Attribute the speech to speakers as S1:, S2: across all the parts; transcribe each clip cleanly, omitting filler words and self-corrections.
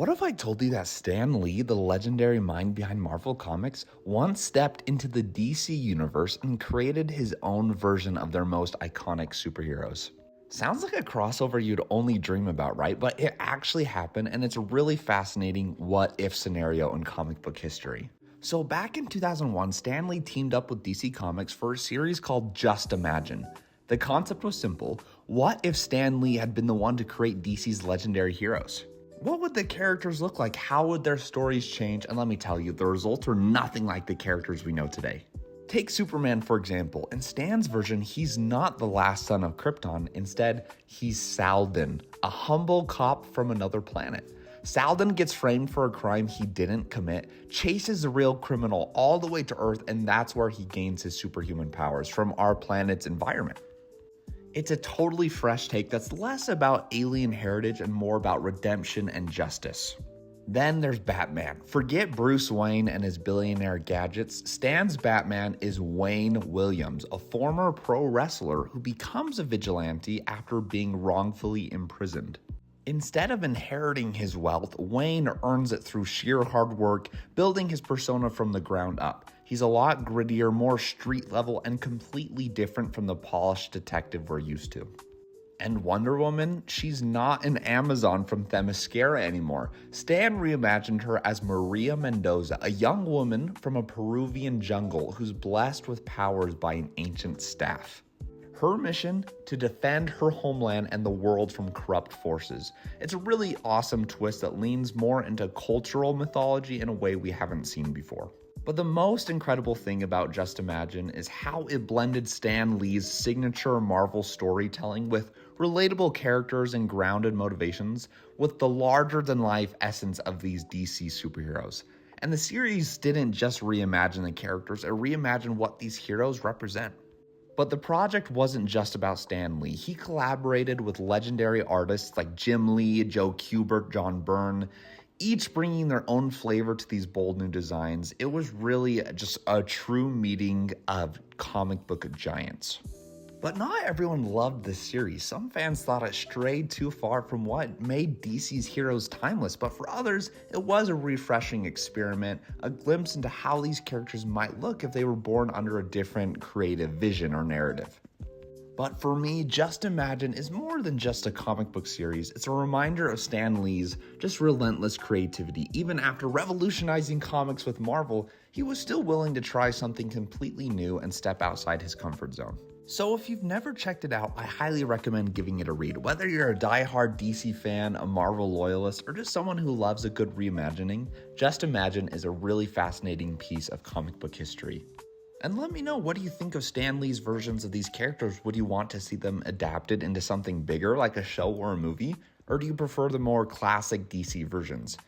S1: What if I told you that Stan Lee, the legendary mind behind Marvel Comics, once stepped into the DC universe and created his own version of their most iconic superheroes? Sounds like a crossover you'd only dream about, right? But it actually happened, and it's a really fascinating what-if scenario in comic book history. So back in 2001, Stan Lee teamed up with DC Comics for a series called Just Imagine. The concept was simple: what if Stan Lee had been the one to create DC's legendary heroes? What would the characters look like? How would their stories change? And let me tell you, the results are nothing like the characters we know today. Take Superman, for example. In Stan's version, he's not the last son of Krypton. Instead, he's Saldin, a humble cop from another planet. Saldin gets framed for a crime he didn't commit, chases the real criminal all the way to Earth, and that's where he gains his superhuman powers, from our planet's environment. It's a totally fresh take that's less about alien heritage and more about redemption and justice. Then there's Batman. Forget Bruce Wayne and his billionaire gadgets. Stan's Batman is Wayne Williams, a former pro wrestler who becomes a vigilante after being wrongfully imprisoned. Instead of inheriting his wealth, Wayne earns it through sheer hard work, building his persona from the ground up. He's a lot grittier, more street level, and completely different from the polished detective we're used to. And Wonder Woman, she's not an Amazon from Themyscira anymore. Stan reimagined her as Maria Mendoza, a young woman from a Peruvian jungle who's blessed with powers by an ancient staff. Her mission: to defend her homeland and the world from corrupt forces. It's a really awesome twist that leans more into cultural mythology in a way we haven't seen before. But the most incredible thing about Just Imagine is how it blended Stan Lee's signature Marvel storytelling with relatable characters and grounded motivations with the larger-than-life essence of these DC superheroes. And the series didn't just reimagine the characters, it reimagined what these heroes represent. But the project wasn't just about Stan Lee. He collaborated with legendary artists like Jim Lee, Joe Kubert, John Byrne, each bringing their own flavor to these bold new designs. It was really just a true meeting of comic book giants. But not everyone loved this series. Some fans thought it strayed too far from what made DC's heroes timeless, but for others, it was a refreshing experiment, a glimpse into how these characters might look if they were born under a different creative vision or narrative. But for me, Just Imagine is more than just a comic book series. It's a reminder of Stan Lee's just relentless creativity. Even after revolutionizing comics with Marvel, he was still willing to try something completely new and step outside his comfort zone. So if you've never checked it out, I highly recommend giving it a read. Whether you're a die-hard DC fan, a Marvel loyalist, or just someone who loves a good reimagining, Just Imagine is a really fascinating piece of comic book history. And let me know, what do you think of Stan Lee's versions of these characters? Would you want to see them adapted into something bigger like a show or a movie? Or do you prefer the more classic DC versions?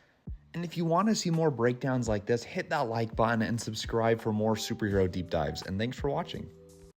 S1: And if you want to see more breakdowns like this, hit that like button and subscribe for more superhero deep dives. And thanks for watching.